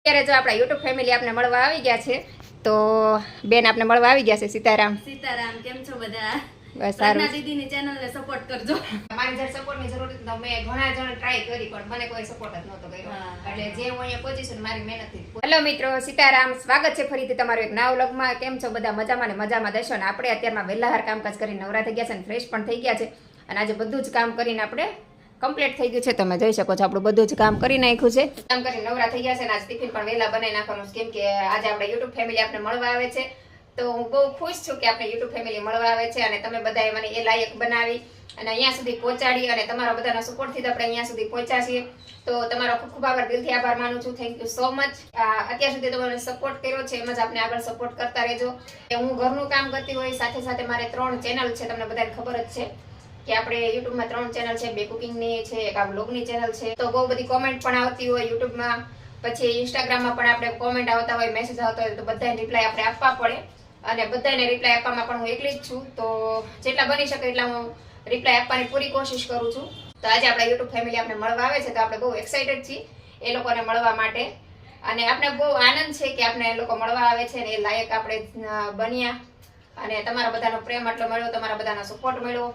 અત્યારે જો આપણા યુટ્યુબ ફેમિલી આપને મળવા આવી ગયા છે તો બેન આપને મળવા આવી ગયા છે. સીતારામ. સીતારામ, કેમ છો બધા? બસ સારું. દીદીની ચેનલને સપોર્ટ કરજો. મારી જયારે સપોર્ટની જરૂર હતી તો મેં ઘણા જણ ટ્રાય કરી પણ મને કોઈ સપોર્ટ જ નહોતો કર્યો. એટલે જે હું અહીંયા પહોંચી છું મારી મહેનતથી. હેલો મિત્રો, સીતારામ. સ્વાગત છે ફરીથી તમારું એક નવા વ્લોગમાં. કેમ છો બધા? મજામાં ને મજામાં દેશો ને. આપણે અત્યારમાં વહેલા કામકાજ કરીને નવરા થઈ ગયા છે અને ફ્રેશ પણ થઈ ગયા છે અને આજે બધું જ કામ કરીને આપણે કમ્પ્લીટ થઈ ગયું છે. તમે જોઈ શકો છો આપણું બધું જ કામ કરી નાખ્યું છે. કામ કરીને નવરા થઈ ગયા છે અને આજ ટિફિન પણ વહેલા બનાવી નાખવાનું છે કેમ કે આજે આપણે યુટ્યુબ ફેમિલી આપણે મળવા આવે છે. તો હું બહુ ખુશ છું કે આપણે યુટ્યુબ ફેમિલી મળવા આવે છે અને તમે બધાએ મને એ લાયક બનાવી અને અહીંયા સુધી પહોંચાડી અને તમારા બધાના સપોર્ટથી આપણે અહીંયા સુધી પહોંચ્યા છીએ. તો તમારો ખૂબ ખૂબ આભાર, દિલથી આભાર માનું છું. Thank you so much. અત્યાર સુધી તમે સપોર્ટ કર્યો છે એમ જ આપણે આગળ સપોર્ટ કરતા રહેજો. હું ઘરનું કામ કરતી હોય સાથે સાથે મારે 3 ચેનલ છે, તમને બધાને ખબર જ છે કે આપણે યુટ્યુબમાં 3 ચેનલ છે. 2 કુકિંગની છે, એક આ વ્લોગની ચેનલ છે. તો બહુ બધી કોમેન્ટ પણ આવતી હોય યુટ્યુબમાં, પછી ઇન્સ્ટાગ્રામમાં પણ આપણે કોમેન્ટ આવતા હોય, મેસેજ આવતા હોય, તો બધાને રિપ્લાય આપણે આપવા પડે અને બધાને રિપ્લાય આપવામાં પણ હું એકલી જ છું. તો જેટલા બની શકે એટલા હું રિપ્લાય આપવાની પૂરી કોશિશ કરું છું. તો આજે આપણા યુટ્યુબ ફેમિલી આપણે મળવા આવે છે તો આપણે બહુ એક્સાઇટેડ છીએ એ લોકોને મળવા માટે અને આપણે બહુ આનંદ છે કે આપણે એ લોકો મળવા આવે છે ને એ લાયક આપણે બન્યા અને તમારા બધાનો પ્રેમ આટલો મળ્યો, તમારા બધાનો સપોર્ટ મળ્યો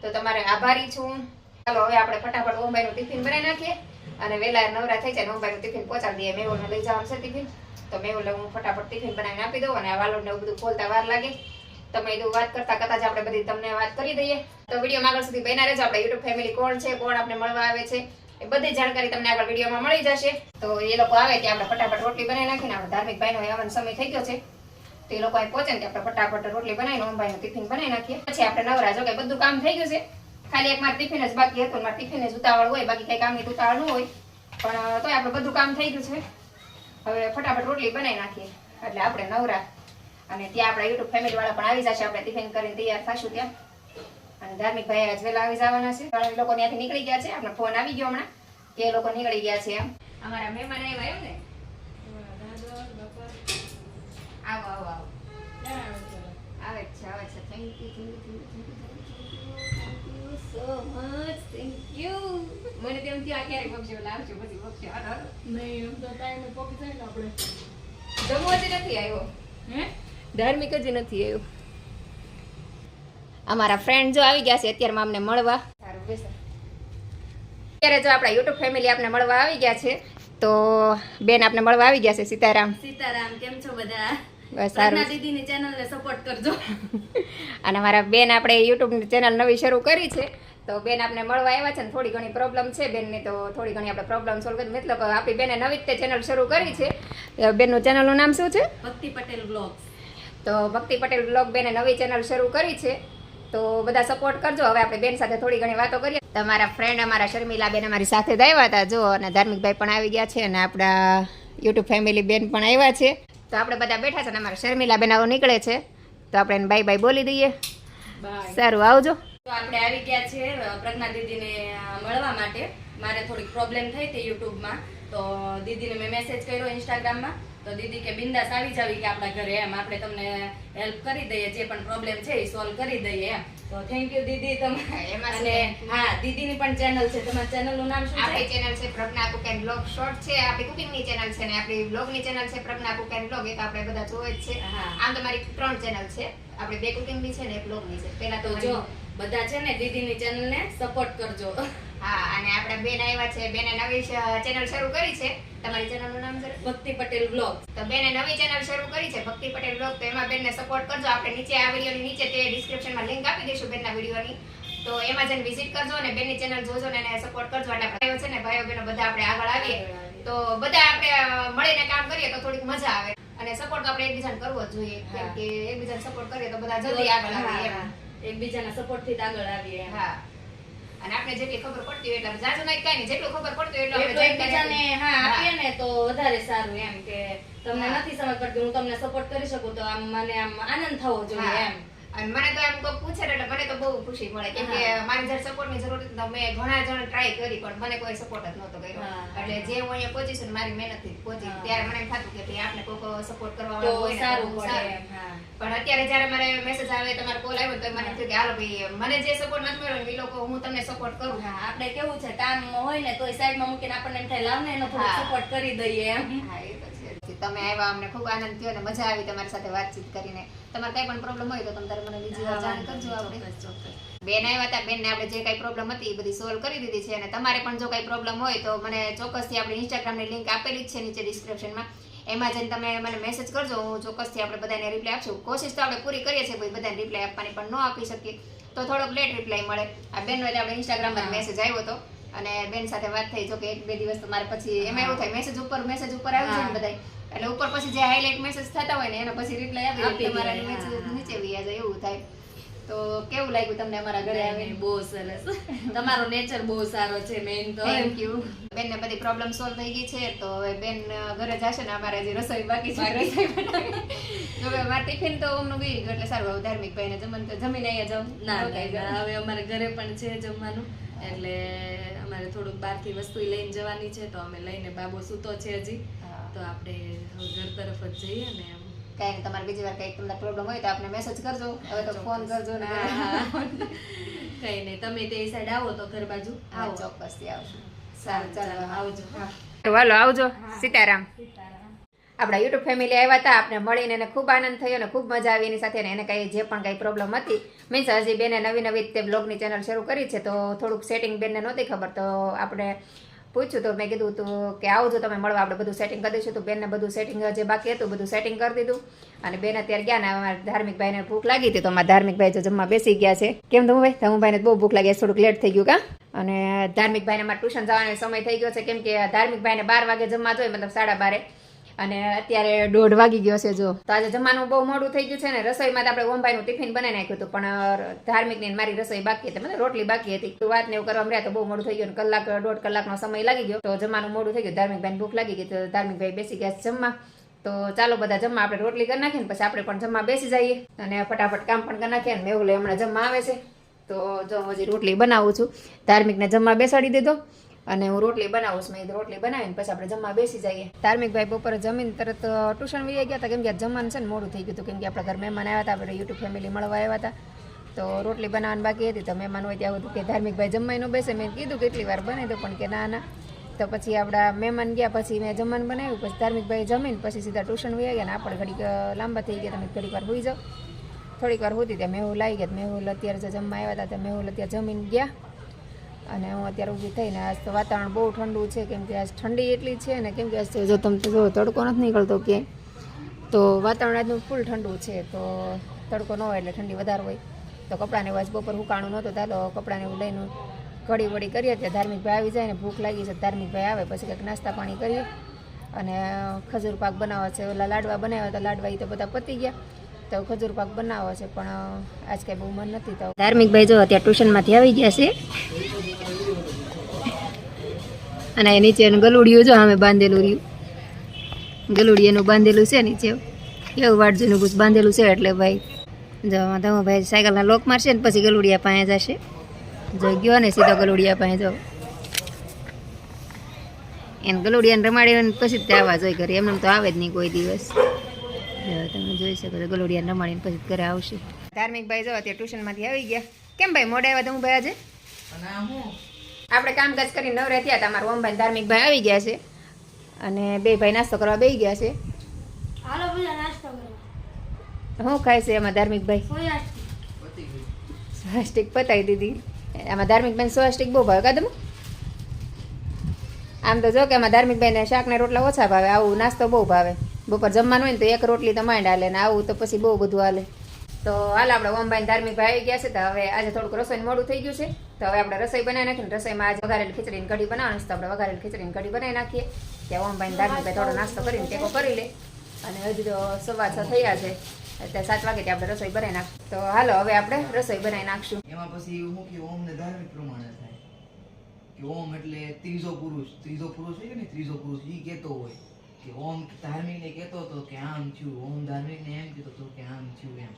તો તમારે આભારી છું. ચાલો હવે આપણે ફટાફટ ઓમભાઈનું ટિફિન બનાવી નાખીએ અને વહેલા નવરા થઈ જાય. ઓમભાઈનું ટિફિન પહોંચાડી દઈએ. મેહુલને લઈ જવાનું છે ટિફિન, તો મેહુલને હું ફટાફટ ટિફિન બનાવીને આપી દઉં અને આ વાલોડને એવું બધું ખોલતા વાર લાગે. તમે એ વાત કરતા કરતા જ આપણે બધી તમને વાત કરી દઈએ. તો વિડીયોમાં આગળ સુધી બન્યા રહેજો. આપણે યુટ્યુબ ફેમિલી કોણ છે, કોણ આપણે મળવા આવે છે, એ બધી જાણકારી તમને આગળ વિડીયોમાં મળી જશે. તો એ લોકો આવે ત્યાં આપણે ફટાફટ રોટલી બનાવી નાખીને આપણે ધાર્મિક ભાઈનો આવવાનો સમય થઈ ગયો છે તો એ લોકો અહીં પહોંચે ને આપણે ફટાફટ રોટલી બનાવીને ઓમભાઈનું ટિફિન બનાવી નાખીએ. પછી આપણે નવરા. જો કે બધું કામ થઈ ગયું છે, ખાલી એક મારે ટિફિન જ બાકી હતું. મારે ટિફિન જ ઉતાવળ હોય, બાકી કઈ કામની ઉતાવળ ન હોય, પણ તોય આપણે બધું કામ થઈ ગયું છે. હવે ફટાફટ રોટલી બનાવી નાખીએ એટલે આપણે નવરા. અને ત્યાં આપણા યુટ્યુબ ફેમિલી વાળા પણ આવી જશે. આપણે ટિફિન કરીને તૈયાર થશું ત્યાં અને ધાર્મિક ભાઈ આજ વહેલા આવી જવાના છે. એ લોકો ત્યાંથી નીકળી ગયા છે. આપણે ફોન આવી ગયો હમણાં કે એ લોકો નીકળી ગયા છે. એમ અમારા મહેમાન આવ્યા એમ ને. આવો આવો આવો. આવે છે આવે છે. Thank you so much. Thank you. મને તેમ ત્યાં ક્યારે પક્ષીઓ લાવજો, બધી પક્ષીઓ નહીં, એમ તો ટાઈમે પોકી જાય ને આપણે. જમવા જ નથી આવ્યો. ધાર્મિક જ નથી આવ્યો. અમારા ફ્રેન્ડ જો આવી ગયા છે અત્યારમાં અમને મળવા. સારું બેસો. અત્યારે જો આપણા યુટ્યુબ ફેમિલી આપને મળવા આવી ગયા છે તો બેન આપને મળવા આવી ગયા છે. સીતારામ. સીતારામ, કેમ છો બધા? બસ સારું. દીદીની ચેનલને સપોર્ટ કરજો. અને અમારા બેન આપણે યુટ્યુબ ચેનલ નવી શરૂ કરી છે તો બેન આપને મળવા આવ્યા છે ને થોડી ઘણી પ્રોબ્લેમ છે બેનની, તો થોડી ઘણી આપણે પ્રોબ્લેમ સોલ્વ કરી. મતલબ આપણી બેને નવી જ તે ચેનલ શરૂ કરી છે. બેનનું ચેનલનું નામ શું છે? ભક્તિ પટેલ બ્લોગ્સ. તો ભક્તિ પટેલ બ્લોગ બેને નવી ચેનલ શરૂ કરી છે તો બધા સપોર્ટ કરજો. હવે આપણે બેન સાથે થોડી ઘણી વાતો કરીએ. તમારા ફ્રેન્ડ અમારા શર્મિલા બેન અમારી સાથે જ આવ્યા હતા જો, અને ધાર્મિકભાઈ પણ આવી ગયા છે અને આપણા યુટ્યુબ ફેમિલી બેન પણ આવ્યા છે. તો આપણે બધા બેઠા છે અને અમારા શર્મિલા બેન આવો નીકળે છે તો આપણે એને બાય બાય બોલી દઈએ. સારું, આવજો. તો આપણે આવી ગયા છે પ્રજ્ઞા દીદીને મળવા માટે. મારે થોડીક પ્રોબ્લેમ થઈ હતી યુટ્યુબમાં તો દીદીને મેં મેસેજ કર્યો ઇન્સ્ટાગ્રામમાં તો દીદી કે બિંદાસ આવી જાવી કે આપણા ઘરે, એમ આપણે તમને હેલ્પ કરી દઈએ, જે પણ પ્રોબ્લેમ છે એ સોલ્વ કરી દઈએ એમ. તો થેન્ક યુ દીદી. તમે અને હા, દીદીની પણ ચેનલ છે. તમારા ચેનલનું નામ શું છે? આપણી ચેનલ છે પ્રજ્ઞા કુક એન્ડ બ્લોગ શોર્ટ છે. આપણી કુકિંગની ચેનલ છે ને આપણી બ્લોગની ચેનલ છે પ્રજ્ઞા કુક એન્ડ બ્લોગ. એ તો આપણે બધા જોવે જ છે. આમ તમારી 3 ચેનલ છે. આપણે 2 કુકિંગની છે ને 1 બ્લોગની છે. પહેલા તો જો બધા છે ને દીદીની ચેનલને સપોર્ટ કરજો. હા, અને આપણા બેન આવ્યા છે. બેને નવી ચેનલ શરૂ કરી છે. તમારી ચેનલનું નામ છે ભક્તિ પટેલ બ્લોગ. તો બેને નવી ચેનલ શરૂ કરી છે ભક્તિ પટેલ બ્લોગ. તો એમાં બેનને સપોર્ટ કરજો. આપણે નીચે આ વિડીયોની નીચે તે ડિસ્ક્રિપ્શનમાં લિંક આપી દઈશું બેનના વિડીયોની, તો એમાં જઈને વિઝિટ કરજો અને બેનની ચેનલ જોજો ને એને સપોર્ટ કરજો. એટલે ભાઈઓ છે ને, ભાઈઓ બહેનો બધા આપણે આગળ આવીએ તો બધા આપણે મળીને કામ કરીએ તો થોડીક મજા આવે અને સપોર્ટ તો આપણે એકબીજાને કરવો જ જોઈએ કેમ કે એકબીજાને સપોર્ટ કરીએ તો બધા જલ્દી આગળ આવે એમ. એકબીજાના સપોર્ટથી જ આગળ આવીએ. હા, અને આપણે જેટલી ખબર પડતી હોય એટલે જાજુ નહીં કાંઈ નહીં, જેટલું ખબર પડતું હોય એટલું એકબીજાને હા આપીએ ને તો વધારે સારું. એમ કે તમને નથી સમજ પડતી, હું તમને સપોર્ટ કરી શકું તો આમ મને આમ આનંદ થવો જોઈએ એમ. અને મને તો એમ કોઈ પૂછે ને એટલે મને તો બહુ ખુશી મળે કેમ કે મારી જયારે સપોર્ટની જરૂર હતી તો મેં ઘણા જણ ટ્રાય કરી પણ મને કોઈ સપોર્ટ જ નહોતો કર્યો. એટલે જે હું અહીંયા પહોંચી છું ને મારી મહેનતથી પહોંચી ત્યારે મને એમ થતું કે ભાઈ આપણે કોઈ સપોર્ટ કરવા વાળો હોય ને તો સારું બહુ પડે. સારું. પણ અત્યારે જયારે મારે મેસેજ આવે તમારો કોલ આવ્યો તો મને થયું કે હાલો ભાઈ મને જે સપોર્ટ નથી મળ્યો એ લોકો હું તમને સપોર્ટ કરું. હા, આપણે કેવું છે કામ હોય ને તોય સાઈડમાં મૂકીને આપણને એમ થાય લાવ ને એનો થોડો સપોર્ટ કરી દઈએ એમ. હા એ તો છે. તમે આવ્યા અમને ખૂબ આનંદ થયો અને મજા આવી તમારી સાથે વાતચીત કરીને. તમારે કઈ પણ પ્રોબ્લેમ હોય તો તમે તારે મને બીજી વાર જાણ કરજો. આપણે બેન આવ્યા હતા, બેનને આપણે જે કઈ પ્રોબ્લેમ હતી એ બધી સોલ્વ કરી દીધી છે અને તમારે પણ જો કઈ પ્રોબ્લેમ હોય તો મને ચોક્કસથી આપણે ઇન્સ્ટાગ્રામની લિંક આપેલી જ છે નીચે ડિસ્ક્રિપ્શનમાં. એમાં જઈને તમે મને મેસેજ કરજો, હું ચોક્કસથી આપણે બધાને રિપ્લાય આપશું. કોશિશ તો આપણે પૂરી કરીએ છીએ ભાઈ બધાને રિપ્લાય આપવાની, પણ ન આપી શકીએ તો થોડોક લેટ રિપ્લાય મળે. આ બેનનો એટલે આપણે ઇન્સ્ટાગ્રામમાં મેસેજ આવ્યો હતો અને બેન સાથે વાત થઈ. જો કે 1-2 દિવસ તો મારે પછી એમાં એવું થાય મેસેજ ઉપર આવી જાય ને બધાય એટલે ઉપર પછી જે હાઇલાઇટ મેસેજ થતા હોય ને એનો પછી રિપ્લાય આપી તમારા મેસેજ નીચે વયા જાય એવું થાય. તો કેવું લાગ્યું તમને અમારા ઘરે આવીને? બહુ સરસ, તમારો નેચર બહુ સારો છે. મેઇન તો થેન્ક યુ. બેનને બધી પ્રોબ્લેમ સોલ્વ થઈ ગઈ છે તો હવે બેન ઘરે જશે ને અમારે હજી રસોઈ બાકી છે. રસોઈ બનાવી જો હવે મારે ટિફિન તો અમનું ગઈ ગયું એટલે સારું. હવે ધાર્મિક ભાઈને જમીને અહીંયા જાઉં. ના, હવે અમારે ઘરે પણ છે જમવાનું એટલે અમારે થોડુંક બહારથી વસ્તુ લઈને જવાની છે તો અમે લઈને બાબો સૂતો છે હજી તો આપણે હવે ઘર તરફ જ જઈએ ને એમ. કઈ નહીં, તમારે બીજી વાર કઈ તમને પ્રોબ્લેમ હોય તો આપણે મેસેજ કરજો, હવે તો ફોન કરજો ને. કઈ નહીં, તમે તે સાઈડ આવો તો ઘર બાજુ આવો, ચોક્કસથી આવશું. સારું, ચાલો આવજો. હાલો આવજો. સીતારામ. આપણા યુટ્યુબ ફેમિલી આવ્યા હતા, આપણે મળીને એને ખૂબ આનંદ થયો અને ખૂબ મજા આવી એની સાથે. એને કઈ જે પણ કઈ પ્રોબ્લેમ હતી મીન્સ હજી બેને નવી તે બ્લોગની ચેનલ શરૂ કરી છે તો થોડુંક સેટિંગ બેનને નહોતી ખબર તો આપણે પૂછ્યું તો મેં કીધું તું કે આવજો તમે મળવા, આપણે બધું સેટિંગ કરી દઈશું. તો બેનને બધું સેટિંગ જે બાકી હતું બધું સેટિંગ કરી દીધું અને બેન અત્યારે ગયા ને અમારા ધાર્મિકભાઈને ભૂખ લાગી હતી તો અમારા ધાર્મિકભાઈ જો જમવા બેસી ગયા છે. કેમ ધમુભાઈને બહુ ભૂખ લાગી, થોડુંક લેટ થઈ ગયું કા. અને ધાર્મિકભાઈને અમારે ટ્યુશન જવાનો સમય થઈ ગયો છે કેમ કે ધાર્મિકભાઈને 12 વાગે જમવા જોઈએ મતલબ 12:30 અને અત્યારે 1:30 વાગી ગયો છે. જો તો આજે જમવાનું બહુ મોડું થઈ ગયું છે ને રસોઈમાં તો આપણે ઓમભાઈનું ટિફિન બનાવી નાખ્યું હતું પણ ધાર્મિકની મારી રસોઈ બાકી હતી, મતલબ રોટલી બાકી હતી. વાત ને એવું કરવામાં રહ્યા તો બહુ મોડું થઈ ગયું, 1-1.5 કલાકનો સમય લાગી ગયો તો જમવાનું મોડું થઈ ગયું. ધાર્મિકભાઈને ભૂખ લાગી ગઈ તો ધાર્મિકભાઈ બેસી ગયા જમવા. તો ચાલો બધા જમવા, આપણે રોટલી કરી નાખીએ ને પછી આપણે પણ જમવા બેસી જઈએ અને ફટાફટ કામ પણ કરી નાખીએ. ને મેહુલ હમણાં જમવા આવે છે તો જો હજી રોટલી બનાવું છું. ધાર્મિકને જમવા બેસાડી દીધો અને હું રોટલી બનાવું છું. મેં રોટલી બનાવીને પછી આપણે જમવા બેસી જઈએ. ધાર્મિકભાઈ બપોરે જમીન તરત ટ્યુશન વહી ગયા હતા કેમ કે જમવાનું છે ને મોડું થઈ ગયું હતું કેમ કે આપણા ઘર મહેમાન આવ્યા હતા, આપણે યુટ્યુબ ફેમિલી મળવા આવ્યા હતા તો રોટલી બનાવવાની બાકી હતી. તો મહેમાન હોય ત્યાં સુધી કે ધાર્મિકભાઈ જમવાય ન બેસે. મેં કીધું કેટલી વાર બનાવી દો પણ કે ના. તો પછી આપણા મહેમાન ગયા પછી મેં જમવાનું બનાવ્યું પછી ધાર્મિકભાઈ જમીને પછી સીધા ટ્યુશન વહી ગયા ને આપણે ઘડીક લાંબા થઈ ગયા. તમે ઘડીક વાર હોઈ જાઓ. થોડીક વાર હોતી ત્યાં મેહુલ આવી ગયા. મેહુલ અત્યારે જે જમવા આવ્યા હતા ત્યાં મેહુલ અત્યારે જમીને ગયા અને હું અત્યારે ઊભી થઈને. આજ તો વાતાવરણ બહુ ઠંડુ છે કેમ કે આજ ઠંડી એટલી છે ને કેમ કે આજ જો તમે જો તડકો નથી નીકળતો કે તો વાતાવરણ આજનું ફૂલ ઠંડુ છે તો તડકો ન હોય એટલે ઠંડી વધારે હોય તો કપડાને વાજ બપોર હુકાણું નહોતું ચાલો કપડાને એવું લઈને ઘડી વળી કરીએ. ત્યાં ધાર્મિકભાઈ આવી જાય ને ભૂખ લાગી છે, ધાર્મિકભાઈ આવે પછી કંઈક નાસ્તા પાણી કરીએ અને ખજૂર પાક બનાવવા છે. ઓલા લાડવા બનાવ્યા હતા, લાડવા એ તો બધા પતી ગયા તો ખજૂર પાક બનાવવો છે પણ આજ કઈ બહુ મન નથી. તો ધાર્મિકભાઈ જો અત્યારે ટ્યુશનમાંથી આવી ગયા છે અને નીચે ગલુડિયું જો અમે બાંધેલું રહ્યું, ગલુડિયાનું બાંધેલું છે નીચે એવું વાટજીનું ગુસ બાંધેલું છે એટલે ભાઈ જો ધમુભાઈ સાયકલના લોક મારશે ને પછી ગલુડિયા પાસે જશે. જો ગયો ને સીધો ગલુડિયા પાસે જો એને ગલુડિયાને રમાડી પછી જ આવવા જોઈએ ઘરે, એમને તો આવે જ નહીં કોઈ દિવસ. તમે જોઈ શકો છો ગલુડિયાને રમાડીને પછી ઘરે આવશે. ધાર્મિકભાઈ જો અત્યારે ટ્યુશનમાંથી આવી ગયા. કેમ ભાઈ મોડા આવ્યા ધમુભાઈ આજે? આપણે કામકાજ કરીને નવરા થયા હતા. અમારા ઓમભાઈ ધાર્મિકભાઈ આવી ગયા છે અને બે ભાઈ નાસ્તો કરવા બેસી ગયા છે. હાલો બધા નાસ્તો કરો. શું ખાય છે એમાં ધાર્મિકભાઈ? સ્વાસ્ટિક પતાવી દીધી. આમાં ધાર્મિકભાઈ સ્વાસ્ટિક બહુ ભાવે કાદમ. આમ તો જો કે આમાં ધાર્મિકભાઈને શાક ને રોટલા ઓછા ભાવે, આવું નાસ્તો બહુ ભાવે. બપોર જમવાનું હોય ને તો એક રોટલી તો માંડ હાલે ને આવું તો પછી બહુ બધું હાલે. તો હાલ આપણે ઓમભાઈ ધાર્મિકભાઈ આવી ગયા છે તો હવે આજે થોડુંક રસોઈનું મોડું થઈ ગયું છે તો હવે આપણે રસોઈ બનાવી નાખીને રસોઈમાં આજે વઘારેલી ખીચડીની કઢી બનાવવાની છે તો આપણે વઘારેલી ખીચડીની કઢી બનાવી નાખીએ. ત્યાં ઓમભાઈ ધાર્મિકભાઈ થોડો નાસ્તો કરીને ટેકો કરી લે અને હજી તો 6:15 થયા છે અત્યારે 7 વાગે આપણે રસોઈ બનાવી નાખીએ. તો હાલો હવે આપણે રસોઈ બનાવી નાખશું. એમાં પછી હું કે ઓમ ને ધાર્મિક પ્રમાણે થાય કે ઓમ એટલે ત્રીજો પુરુષ હોય ને ત્રીજો પુરુષ ઈ કહેતો હોય કે ઓમ ધાર્મિક ને કહેતો હતો કે આમ થયું, ઓમ ધાર્મિક ને એમ કહેતો હતો કે આમ થયું એમ.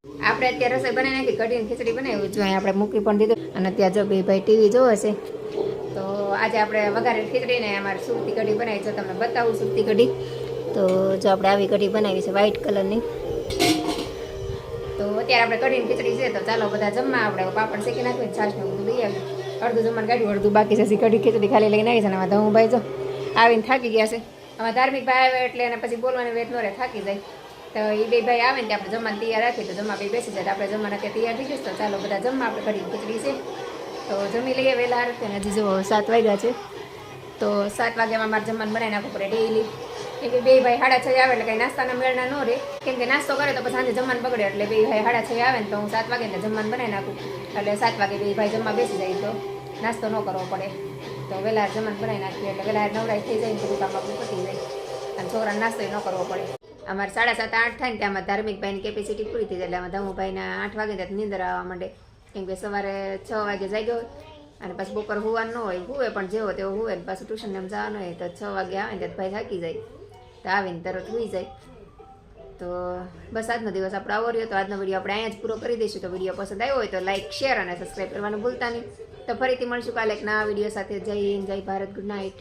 આપણે અત્યારે રસોઈ બનાવી નાખી, કઢીને ખીચડી બનાવી, જો અહીં આપણે મૂકી પણ દીધું. અને ત્યાં જો બે ભાઈ ટીવી જોવે છે. તો આજે આપણે વઘારેલી ખીચડી ને અમારે સુરતી કઢી બનાવી. જો તમને બતાવું સુરતી કઢી. તો જો આપણે આવી કઢી બનાવી છે વ્હાઈટ કલરની. તો અત્યારે આપણે કઢીને ખીચડી છે, તો ચાલો બધા જમવા. આપણે પાપડ શેકી નાખ્યું, છાશ ને બધું લઈ આવ્યું. અડધું જમવાનું કાઢ્યું, અડધું બાકી છે. કઢી ખીચડી ખાલી લઈને આવી છે. અને આમાં ધમુભાઈ જો આવીને થાકી ગયા છે. આમાં ધાર્મિક ભાઈ આવે એટલે એને પછી બોલવાની વેત ન રહે, થાકી જાય. તો એ બે ભાઈ આવે ને આપણે જમવાનું તૈયાર રાખીએ, તો જમવા બે બેસી જાય. આપણે જમવાના કે તૈયાર થઈ જશે. તો ચાલો બધા જમવા. આપણે કઢી ખીચડી છે તો જમી લઈએ વહેલા. અને હજી જો 7 વાગ્યા છે. તો 7 વાગ્યામાં મારે જમવાનું બનાવી નાખવું પડે ડેઈલી. કેમ કે બે ભાઈ 6:30 આવે એટલે કંઈ નાસ્તાના મેળના ન રહે. કેમ કે નાસ્તો કરે તો પછી સાંજે જમવાનું બગડે. એટલે બે ભાઈ 6:30 આવે ને તો હું 7 વાગે એટલે જમવાનું બનાવી નાખું. એટલે 7 વાગે બે ભાઈ જમવા બેસી જાય તો નાસ્તો ન કરવો પડે. તો વહેલા જમવાનું બનાવી નાખીએ એટલે વહેલા નવરાઈ થઈ જાય ને બધું કામ આપણું પતી જાય. અને છોકરાને નાસ્તો ન કરવો પડે. અમારે 7:30 8 થાય ને ત્યાંમાં ધાર્મિકભાઈની કેપેસિટી પૂરી થઈ જાય. એટલે આમાં ધમુભાઈના 8 વાગે ત્યાં નીંદર આવવા માંડે. કેમ કે સવારે 6 વાગે જાગ્યો હોય અને પછી બપોર હોવાનું ન હોય, હુવે પણ જેવો તેવો હુવે ને પાછું ટ્યુશન એમ જવાનું હોય. તો 6 વાગે આવે ને ત્યારે ભાઈ થાકી જાય, તો આવીને તરત હોઈ જાય. તો બસ આજનો દિવસ આપણે આવો રહ્યો. તો આજનો વિડીયો આપણે અહીંયા જ પૂરો કરી દઈશું. તો વિડીયો પસંદ આવ્યો હોય તો લાઈક, શેર અને સબસ્ક્રાઈબ કરવાનું ભૂલતા નહીં. તો ફરીથી મળશું કાલે એક નવા વિડીયો સાથે. જય હિન્દ, જય ભારત, ગુડ નાઇટ.